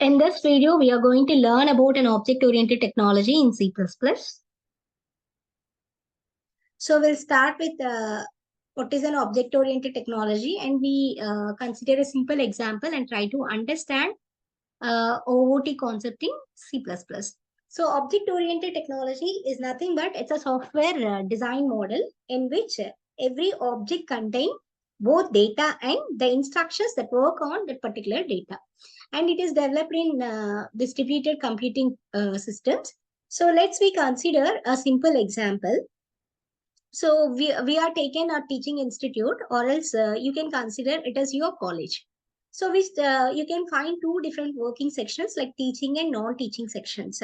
In this video, we are going to learn about an object-oriented technology in C++. So we'll start with what is an object-oriented technology, and we consider a simple example and try to understand OOT concept in C++. So object-oriented technology is nothing but it's a software design model in which every object contains both data and the instructions that work on that particular data. And it is developed in distributed computing systems. So let's we consider a simple example. So we are taking a teaching institute, or else you can consider it as your college. So you can find two different working sections like teaching and non-teaching sections.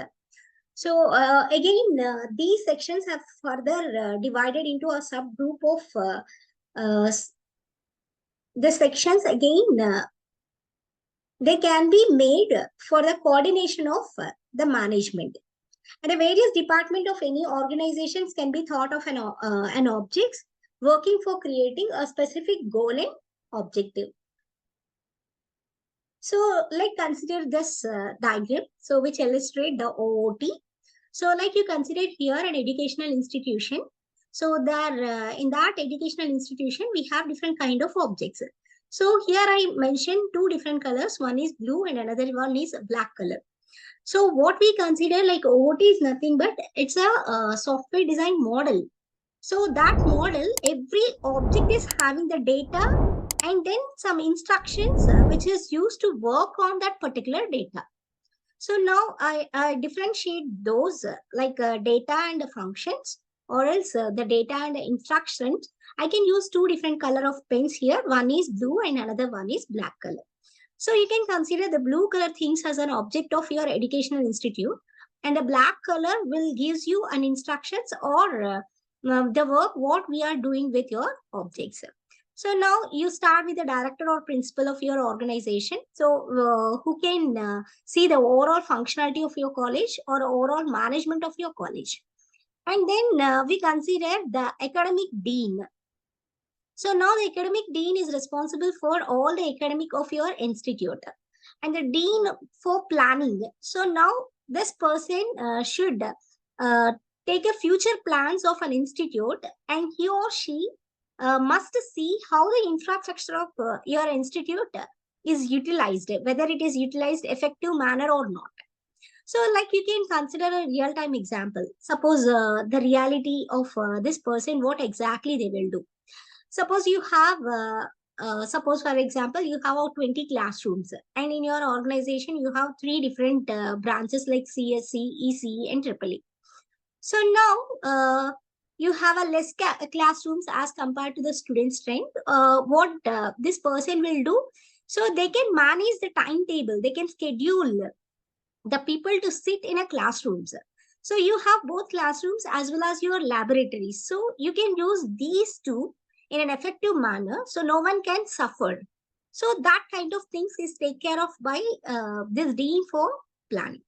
So again, these sections have further divided into a subgroup of the sections again. They can be made for the coordination of the management. And the various departments of any organizations can be thought of an objects working for creating a specific goal and objective. So, like consider this diagram, so which illustrate the OOT. So, like you consider here an educational institution. So, there in that educational institution, we have different kind of objects. So, here I mentioned two different colors. One is blue and another one is black color. So what we consider like OOT is nothing but it's a software design model. So that model, every object is having the data and then some instructions which is used to work on that particular data. So now I differentiate those like data and the functions, or else the data and the instructions. I can use two different color of pens here. One is blue and another one is black color. So you can consider the blue color things as an object of your educational institute, and the black color will gives you an instructions or the work what we are doing with your objects. So now you start with the director or principal of your organization. So who can see the overall functionality of your college or overall management of your college. And then we consider the academic dean. So now the academic dean is responsible for all the academic of your institute, and the dean for planning. So now this person should take a future plans of an institute, and he or she must see how the infrastructure of your institute is utilized, whether it is utilized effective manner or not. So like you can consider a real-time example. Suppose the reality of this person, what exactly they will do. Suppose you have, suppose for example, you have 20 classrooms, and in your organization, you have three different branches like CSC, EC, and EEE. So now you have a less classrooms as compared to the student strength. What this person will do, so they can manage the timetable, they can schedule the people to sit in a classrooms. So you have both classrooms as well as your laboratories. So you can use these two in an effective manner, so no one can suffer. So that kind of things is taken care of by this dean for planning.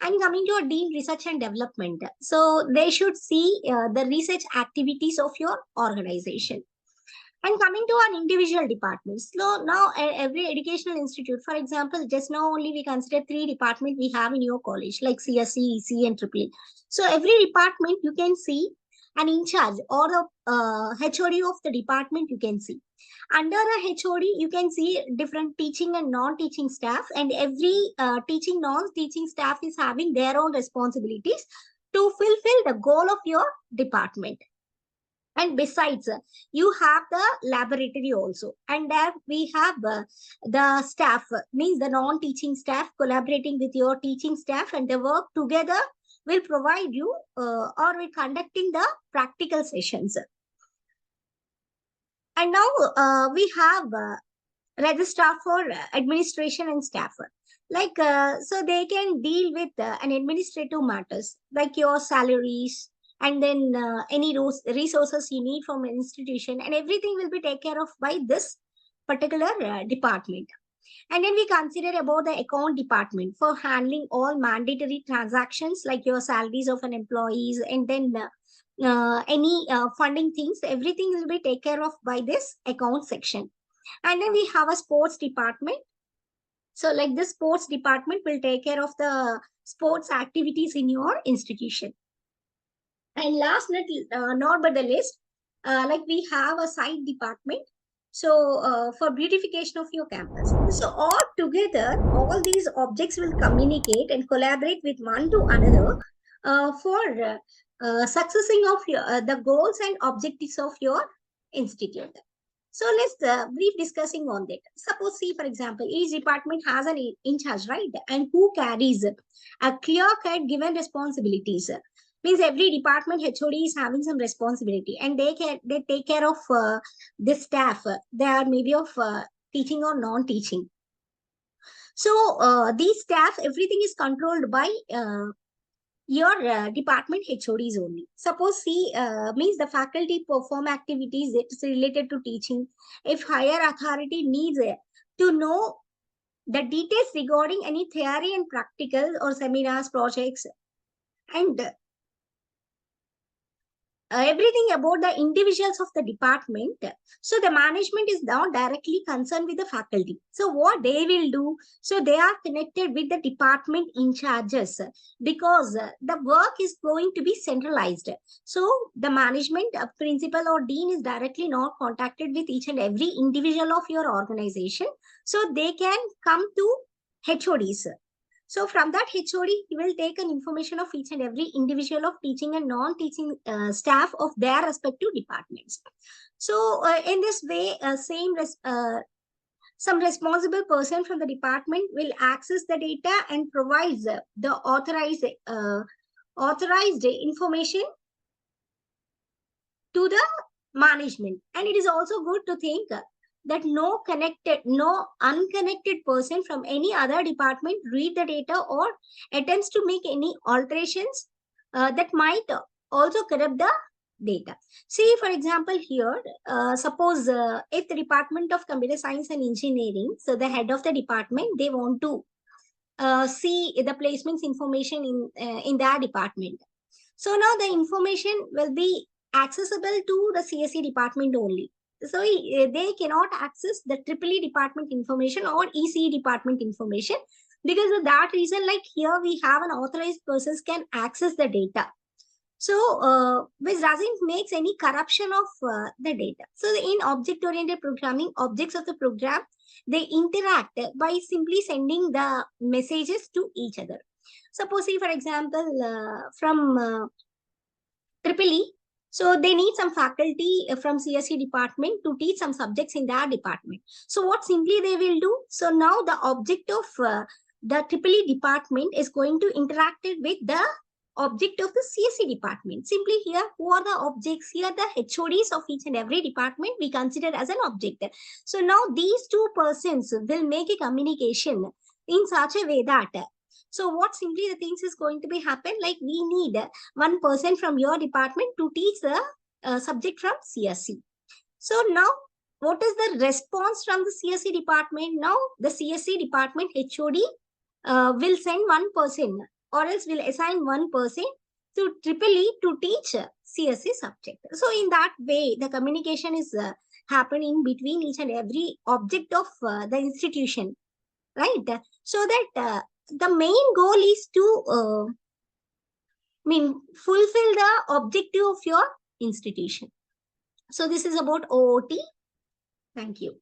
And coming to a dean research and development, so they should see the research activities of your organization. And coming to an individual department, so now every educational institute, for example, just now only we consider three departments we have in your college, like CSC, EC, and EEE. So every department you can see an in charge or the HOD of the department you can see. Under the HOD, you can see different teaching and non-teaching staff, and every teaching, non-teaching staff is having their own responsibilities to fulfill the goal of your department. And besides, you have the laboratory also. And there we have the staff, means the non-teaching staff collaborating with your teaching staff, and they work together will provide you or will conducting the practical sessions. And now we have registrar for administration and staff. Like, so they can deal with an administrative matters like your salaries, and then any resources you need from an institution, and everything will be taken care of by this particular department. And then we consider about the account department for handling all mandatory transactions like your salaries of an employees, and then any funding things, everything will be taken care of by this account section. And then we have a sports department So like the sports department will take care of the sports activities in your institution. And last not but the least, like we have a site department. So for beautification of your campus. So all together, all these objects will communicate and collaborate with one to another for successing of the goals and objectives of your institute. So let's brief discussing on that. Suppose, see, for example, each department has an in charge, right? And who carries a clear-cut given responsibilities. Means every department HOD is having some responsibility, and they take care of the staff. They are maybe of teaching or non-teaching. So these staff, everything is controlled by your department HODs only. Suppose C means the faculty perform activities that is related to teaching. If higher authority needs to know the details regarding any theory and practical or seminars, projects, and everything about the individuals of the department. So the management is now directly concerned with the faculty. So what they will do, so they are connected with the department in charges because the work is going to be centralized. So the management, principal or dean is directly not contacted with each and every individual of your organization. So they can come to HODs. So from that HOD, he will take an information of each and every individual of teaching and non-teaching staff of their respective departments. So in this way, some responsible person from the department will access the data and provides the authorized information to the management. And it is also good to think that no unconnected person from any other department read the data or attempts to make any alterations that might also corrupt the data. See, for example, here, suppose if the Department of Computer Science and Engineering, so the head of the department, they want to see the placements information in their department. So now the information will be accessible to the CSE department only. So they cannot access the EEE department information or ECE department information. Because of that reason, like here we have an authorized persons can access the data. So which doesn't makes any corruption of the data. So in object-oriented programming, objects of the program, they interact by simply sending the messages to each other. Suppose, for example, from EEE, so they need some faculty from CSE department to teach some subjects in their department. So what simply they will do? So now the object of the EEE department is going to interact with the object of the CSE department. Simply here, who are the objects? Here the HODs of each and every department we consider as an object. So now these two persons will make a communication in such a way that so what simply the things is going to be happen, like we need one person from your department to teach the subject from CSE. So now what is the response from the CSE department? Now the CSE department HOD will send one person or else will assign one person to EEE to teach CSE subject. So in that way, the communication is happening between each and every object of the institution, right? So that the main goal is to fulfill the objective of your institution. So this is about OOT. Thank you.